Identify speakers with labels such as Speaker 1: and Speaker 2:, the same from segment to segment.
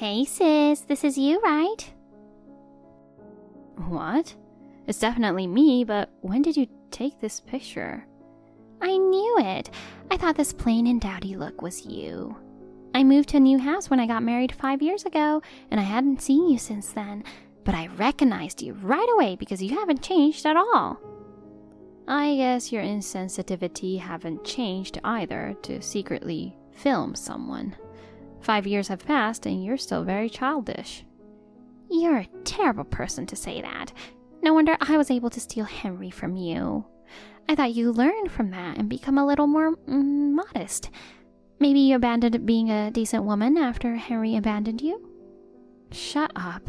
Speaker 1: Hey sis, this is you, right?
Speaker 2: What? It's definitely me, but when did you take this picture?
Speaker 1: I knew it. I thought this plain and dowdy look was you. I moved to a new house when I got married 5 years ago, and I hadn't seen you since then, but I recognized you right away because you haven't changed at all.
Speaker 2: I guess your insensitivity haven't changed either to secretly film someone. 5 years have passed and you're still very childish.
Speaker 1: You're a terrible person to say that. No wonder I was able to steal Henry from you. I thought you learned from that and become a little more modest. Maybe you abandoned being a decent woman after Henry abandoned you?
Speaker 2: Shut up.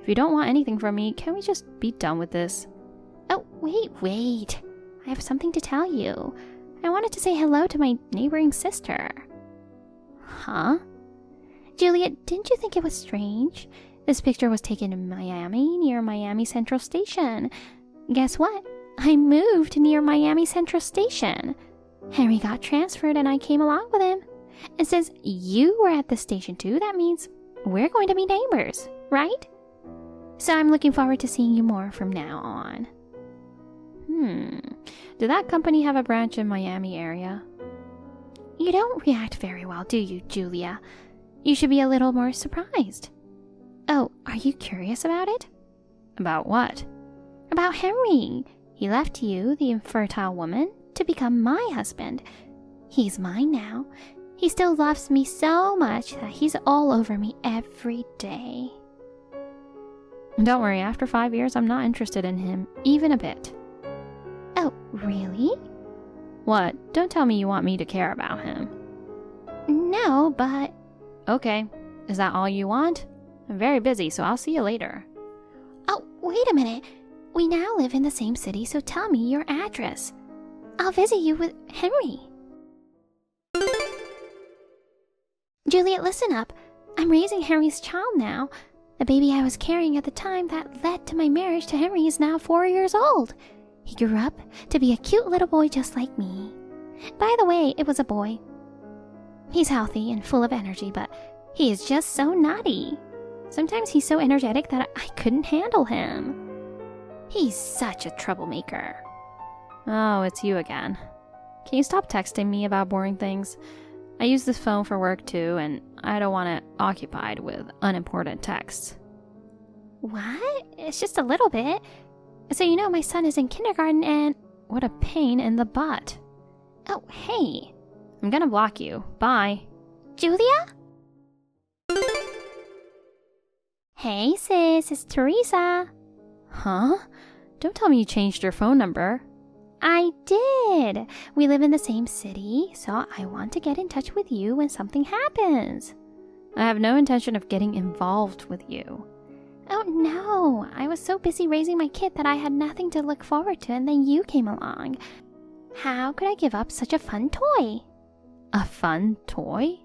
Speaker 2: If you don't want anything from me, can we just be done with this?
Speaker 1: Oh, wait. I have something to tell you. I wanted to say hello to my neighboring sister.
Speaker 2: Huh?
Speaker 1: Juliet, didn't you think it was strange? This picture was taken in Miami, near Miami Central Station. Guess what? I moved near Miami Central Station. Henry got transferred and I came along with him. And since you were at the station too, that means we're going to be neighbors, right? So I'm looking forward to seeing you more from now on.
Speaker 2: Did that company have a branch in Miami area?
Speaker 1: You don't react very well, do you, Julia? You should be a little more surprised. Oh, are you curious about it?
Speaker 2: About what?
Speaker 1: About Henry. He left you, the infertile woman, to become my husband. He's mine now. He still loves me so much that he's all over me every day.
Speaker 2: Don't worry, after 5 years, I'm not interested in him, even a bit.
Speaker 1: Oh, really?
Speaker 2: What? Don't tell me you want me to care about him.
Speaker 1: No, but...
Speaker 2: Okay. Is that all you want? I'm very busy, so I'll see you later.
Speaker 1: Oh, wait a minute. We now live in the same city, so tell me your address. I'll visit you with Henry. Juliet, listen up. I'm raising Henry's child now. The baby I was carrying at the time that led to my marriage to Henry is now 4 years old. He grew up to be a cute little boy just like me. By the way, it was a boy. He's healthy and full of energy, but he is just so naughty. Sometimes he's so energetic that I couldn't handle him. He's such a troublemaker.
Speaker 2: Oh, it's you again. Can you stop texting me about boring things? I use this phone for work too, and I don't want it occupied with unimportant texts.
Speaker 1: What? It's just a little bit. So you know my son is in kindergarten and...
Speaker 2: What a pain in the butt.
Speaker 1: Oh, hey.
Speaker 2: I'm gonna block you. Bye.
Speaker 1: Julia? Hey sis, it's Teresa.
Speaker 2: Huh? Don't tell me you changed your phone number.
Speaker 1: I did. We live in the same city, so I want to get in touch with you when something happens.
Speaker 2: I have no intention of getting involved with you.
Speaker 1: Oh no, I was so busy raising my kid that I had nothing to look forward to, and then you came along. How could I give up such a fun toy?
Speaker 2: A fun toy?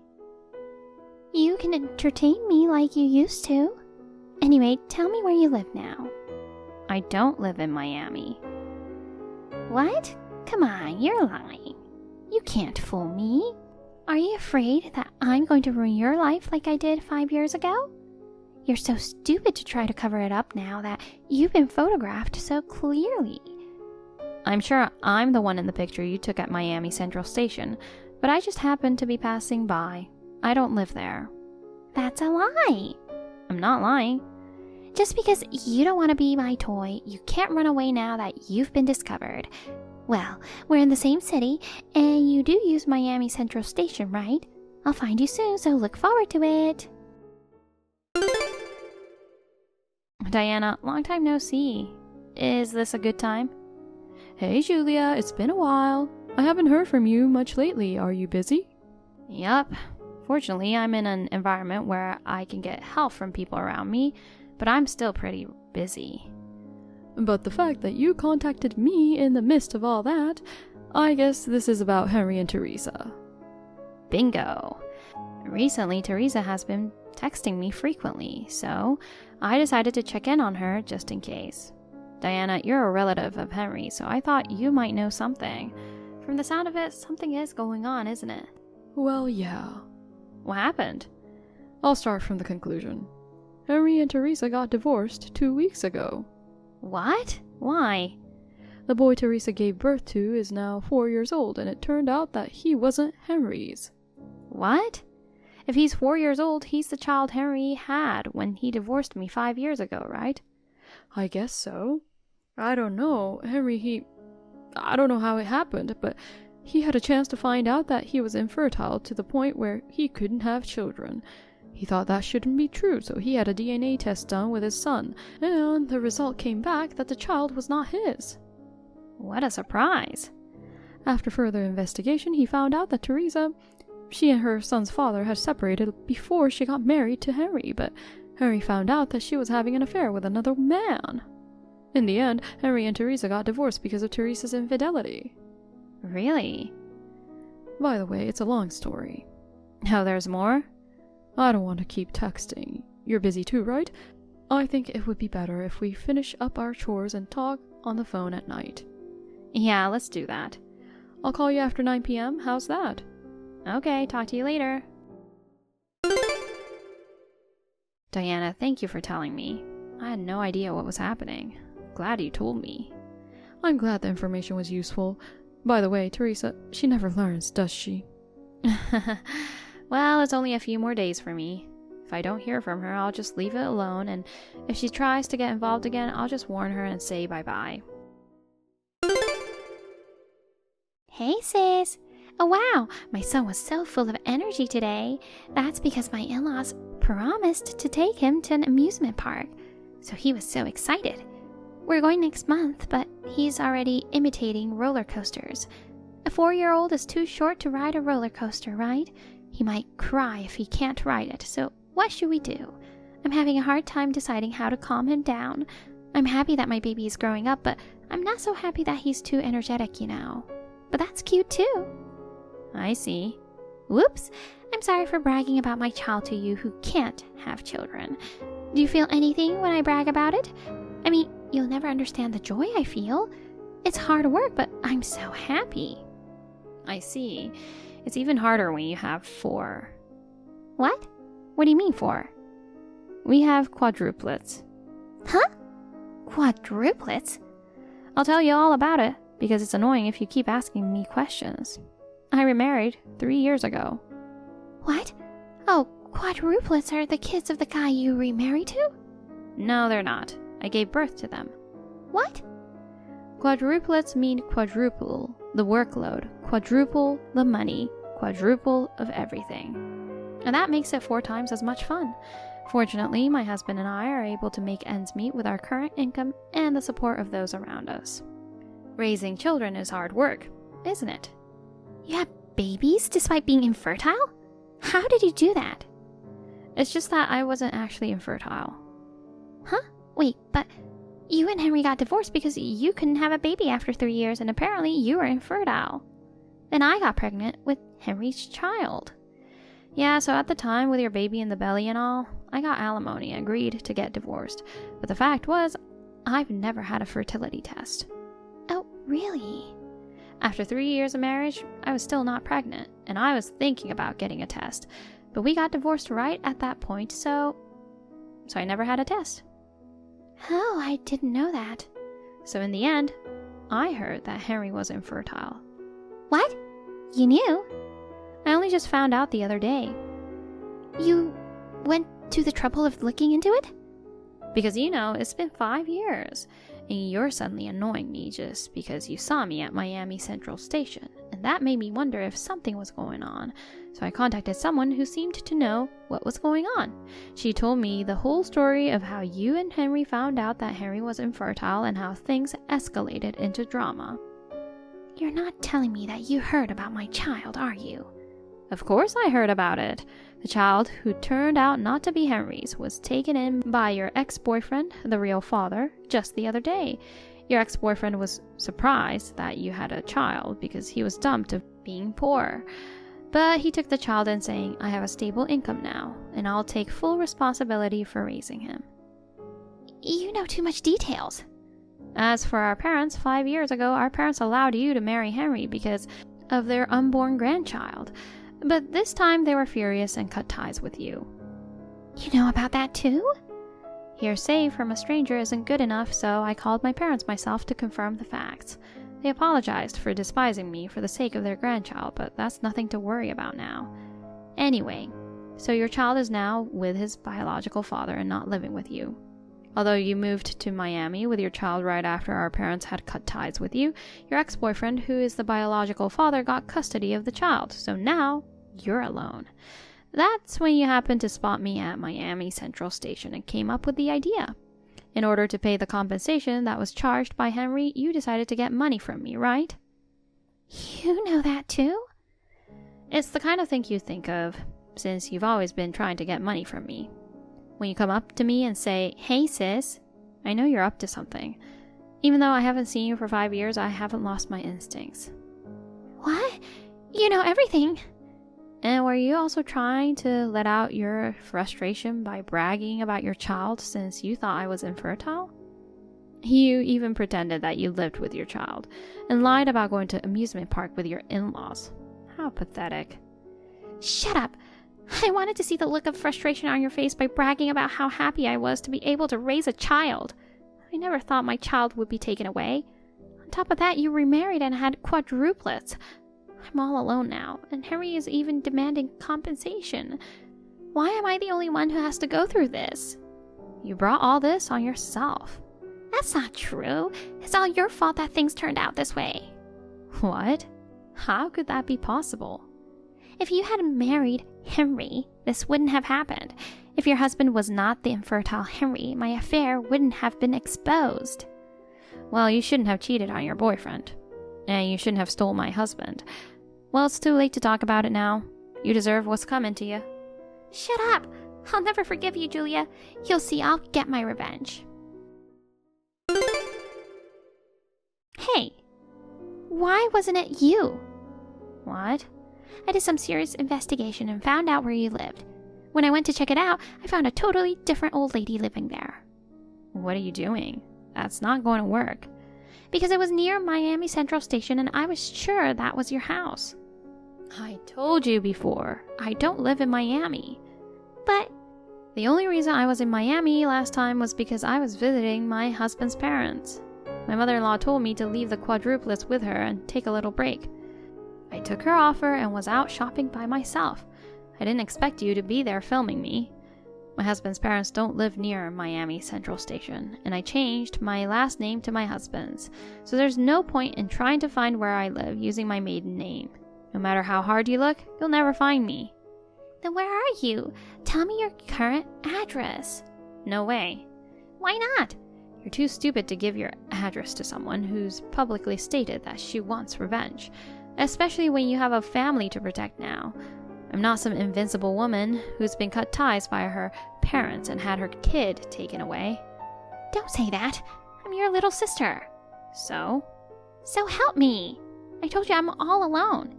Speaker 1: You can entertain me like you used to. Anyway, tell me where you live now.
Speaker 2: I don't live in Miami.
Speaker 1: What? Come on, you're lying. You can't fool me. Are you afraid that I'm going to ruin your life like I did 5 years ago? You're so stupid to try to cover it up now that you've been photographed so clearly.
Speaker 2: I'm sure I'm the one in the picture you took at Miami Central Station, but I just happened to be passing by. I don't live there.
Speaker 1: That's a lie.
Speaker 2: I'm not lying.
Speaker 1: Just because you don't want to be my toy, you can't run away now that you've been discovered. Well, we're in the same city, and you do use Miami Central Station, right? I'll find you soon, so look forward to it.
Speaker 2: Diana, long time no see. Is this a good time?
Speaker 3: Hey Julia, it's been a while. I haven't heard from you much lately. Are you busy?
Speaker 2: Yup. Fortunately, I'm in an environment where I can get help from people around me, but I'm still pretty busy.
Speaker 3: But the fact that you contacted me in the midst of all that, I guess this is about Henry and Teresa.
Speaker 2: Bingo. Recently, Teresa has been texting me frequently, so I decided to check in on her just in case. Diana, you're a relative of Henry, so I thought you might know something. From the sound of it, something is going on, isn't it?
Speaker 3: Well, yeah.
Speaker 2: What happened?
Speaker 3: I'll start from the conclusion. Henry and Teresa got divorced 2 weeks ago.
Speaker 2: What? Why?
Speaker 3: The boy Teresa gave birth to is now 4 years old, and it turned out that he wasn't Henry's.
Speaker 2: What? If he's 4 years old, he's the child Henry had when he divorced me 5 years ago, right?
Speaker 3: I guess so. I don't know. I don't know how it happened, but he had a chance to find out that he was infertile to the point where he couldn't have children. He thought that shouldn't be true, so he had a DNA test done with his son, and the result came back that the child was not his.
Speaker 2: What a surprise.
Speaker 3: After further investigation, he found out that Teresa, she and her son's father had separated before she got married to Henry, but Henry found out that she was having an affair with another man. In the end, Henry and Teresa got divorced because of Teresa's infidelity.
Speaker 2: Really?
Speaker 3: By the way, it's a long story.
Speaker 2: Oh, there's more?
Speaker 3: I don't want to keep texting. You're busy too, right? I think it would be better if we finish up our chores and talk on the phone at night.
Speaker 2: Yeah, let's do that.
Speaker 3: I'll call you after 9 p.m. How's that?
Speaker 2: Okay, talk to you later. Diana, thank you for telling me. I had no idea what was happening. Glad you told me.
Speaker 3: I'm glad the information was useful. By the way, Teresa, she never learns, does she?
Speaker 2: Well, it's only a few more days for me. If I don't hear from her, I'll just leave it alone, and if she tries to get involved again, I'll just warn her and say bye-bye.
Speaker 1: Hey, sis. Oh, wow. My son was so full of energy today. That's because my in-laws promised to take him to an amusement park. So he was so excited. We're going next month, but he's already imitating roller coasters. A 4-year-old is too short to ride a roller coaster, right? He might cry if he can't ride it, so what should we do? I'm having a hard time deciding how to calm him down. I'm happy that my baby is growing up, but I'm not so happy that he's too energetic, you know. But that's cute too.
Speaker 2: I see.
Speaker 1: Whoops! I'm sorry for bragging about my child to you who can't have children. Do you feel anything when I brag about it? I mean, you'll never understand the joy I feel. It's hard work, but I'm so happy.
Speaker 2: I see. It's even harder when you have 4.
Speaker 1: What? What do you mean 4?
Speaker 2: We have quadruplets.
Speaker 1: Huh? Quadruplets?
Speaker 2: I'll tell you all about it, because it's annoying if you keep asking me questions. I remarried 3 years ago.
Speaker 1: What? Oh, quadruplets are the kids of the guy you remarried to?
Speaker 2: No, they're not. I gave birth to them.
Speaker 1: What?
Speaker 2: Quadruplets mean quadruple the workload, quadruple the money, quadruple of everything. And that makes it 4 times as much fun. Fortunately, my husband and I are able to make ends meet with our current income and the support of those around us. Raising children is hard work, isn't it?
Speaker 1: You have babies despite being infertile? How did you do that?
Speaker 2: It's just that I wasn't actually infertile.
Speaker 1: Huh? Wait, but you and Henry got divorced because you couldn't have a baby after 3 years, and apparently you were infertile. Then I got pregnant with Henry's child.
Speaker 2: Yeah, so at the time, with your baby in the belly and all, I got alimony and agreed to get divorced. But the fact was, I've never had a fertility test.
Speaker 1: Oh, really?
Speaker 2: After 3 years of marriage, I was still not pregnant, and I was thinking about getting a test. But we got divorced right at that point, so I never had a test.
Speaker 1: Oh, I didn't know that.
Speaker 2: So in the end, I heard that Henry was infertile.
Speaker 1: What? You knew?
Speaker 2: I only just found out the other day.
Speaker 1: You went to the trouble of looking into it?
Speaker 2: Because, you know, it's been 5 years, and you're suddenly annoying me just because you saw me at Miami Central Station, and that made me wonder if something was going on. So I contacted someone who seemed to know what was going on. She told me the whole story of how you and Henry found out that Henry was infertile and how things escalated into drama.
Speaker 1: You're not telling me that you heard about my child, are you?
Speaker 2: Of course I heard about it. The child, who turned out not to be Henry's, was taken in by your ex-boyfriend, the real father, just the other day. Your ex-boyfriend was surprised that you had a child because he was dumped of being poor. But he took the child in saying, I have a stable income now, and I'll take full responsibility for raising him.
Speaker 1: You know too much details.
Speaker 2: As for our parents, 5 years ago, our parents allowed you to marry Henry because of their unborn grandchild. But this time they were furious and cut ties with you.
Speaker 1: You know about that too?
Speaker 2: Hearsay from a stranger isn't good enough, so I called my parents myself to confirm the facts. They apologized for despising me for the sake of their grandchild, but that's nothing to worry about now. Anyway, so your child is now with his biological father and not living with you. Although you moved to Miami with your child right after our parents had cut ties with you, your ex-boyfriend, who is the biological father, got custody of the child, so now you're alone. That's when you happened to spot me at Miami Central Station and came up with the idea. In order to pay the compensation that was charged by Henry, you decided to get money from me, right?
Speaker 1: You know that too?
Speaker 2: It's the kind of thing you think of, since you've always been trying to get money from me. When you come up to me and say, "Hey sis," I know you're up to something. Even though I haven't seen you for 5 years, I haven't lost my instincts.
Speaker 1: What? You know everything.
Speaker 2: And were you also trying to let out your frustration by bragging about your child since you thought I was infertile? You even pretended that you lived with your child and lied about going to amusement park with your in-laws. How pathetic.
Speaker 1: Shut up. I wanted to see the look of frustration on your face by bragging about how happy I was to be able to raise a child. I never thought my child would be taken away. On top of that, you remarried and had quadruplets. I'm all alone now, and Henry is even demanding compensation. Why am I the only one who has to go through this?
Speaker 2: You brought all this on yourself.
Speaker 1: That's not true. It's all your fault that things turned out this way.
Speaker 2: What? How could that be possible?
Speaker 1: If you had married Henry, this wouldn't have happened. If your husband was not the infertile Henry, my affair wouldn't have been exposed.
Speaker 2: Well, you shouldn't have cheated on your boyfriend. And you shouldn't have stole my husband. Well, it's too late to talk about it now. You deserve what's coming to you.
Speaker 1: Shut up! I'll never forgive you, Julia. You'll see I'll get my revenge. Hey! Why wasn't it you?
Speaker 2: What?
Speaker 1: I did some serious investigation and found out where you lived. When I went to check it out, I found a totally different old lady living there.
Speaker 2: What are you doing? That's not going to work.
Speaker 1: Because it was near Miami Central Station and I was sure that was your house.
Speaker 2: I told you before, I don't live in Miami.
Speaker 1: But
Speaker 2: the only reason I was in Miami last time was because I was visiting my husband's parents. My mother-in-law told me to leave the quadruplets with her and take a little break. I took her offer and was out shopping by myself. I didn't expect you to be there filming me. My husband's parents don't live near Miami Central Station, and I changed my last name to my husband's, so there's no point in trying to find where I live using my maiden name. No matter how hard you look, you'll never find me.
Speaker 1: Then where are you? Tell me your current address.
Speaker 2: No way.
Speaker 1: Why not?
Speaker 2: You're too stupid to give your address to someone who's publicly stated that she wants revenge, especially when you have a family to protect now. I'm not some invincible woman who's been cut ties by her parents and had her kid taken away.
Speaker 1: Don't say that. I'm your little sister.
Speaker 2: So?
Speaker 1: So help me. I told you I'm all alone.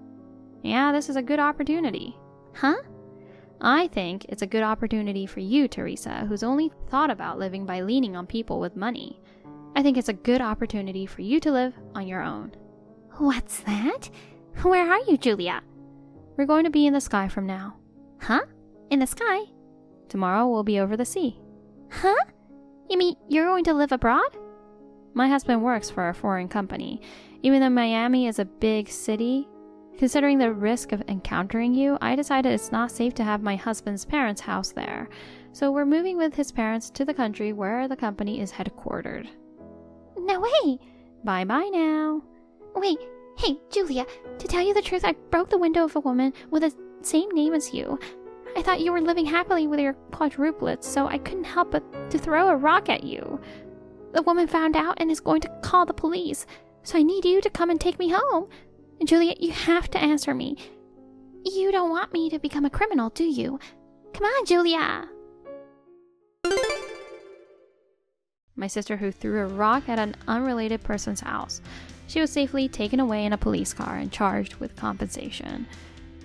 Speaker 2: Yeah, this is a good opportunity.
Speaker 1: Huh?
Speaker 2: I think it's a good opportunity for you, Teresa, who's only thought about living by leaning on people with money. I think it's a good opportunity for you to live on your own.
Speaker 1: What's that? Where are you, Julia?
Speaker 2: We're going to be in the sky from now.
Speaker 1: Huh? In the sky?
Speaker 2: Tomorrow we'll be over the sea.
Speaker 1: Huh? You mean you're going to live abroad?
Speaker 2: My husband works for a foreign company. Even though Miami is a big city, considering the risk of encountering you, I decided it's not safe to have my husband's parents' house there. So we're moving with his parents to the country where the company is headquartered.
Speaker 1: No way!
Speaker 2: Bye-bye now.
Speaker 1: Wait, hey, Julia, to tell you the truth, I broke the window of a woman with the same name as you. I thought you were living happily with your quadruplets, so I couldn't help but to throw a rock at you. The woman found out and is going to call the police, so I need you to come and take me home. And Julia, you have to answer me. You don't want me to become a criminal, do you? Come on, Julia!
Speaker 2: My sister who threw a rock at an unrelated person's house. She was safely taken away in a police car and charged with compensation.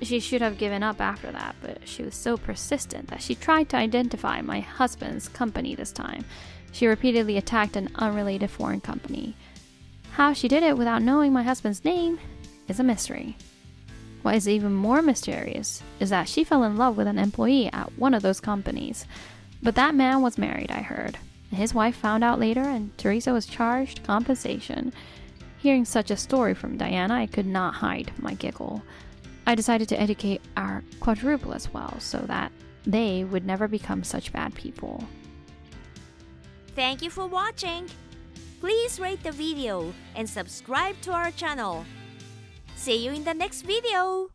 Speaker 2: She should have given up after that, but she was so persistent that she tried to identify my husband's company this time. She repeatedly attacked an unrelated foreign company. How she did it without knowing my husband's name is a mystery. What is even more mysterious is that she fell in love with an employee at one of those companies. But that man was married, I heard. His wife found out later, and Teresa was charged compensation. Hearing such a story from Diana, I could not hide my giggle. I decided to educate our quadruple as well, so that they would never become such bad people.
Speaker 4: Thank you for watching. Please rate the video and subscribe to our channel. See you in the next video.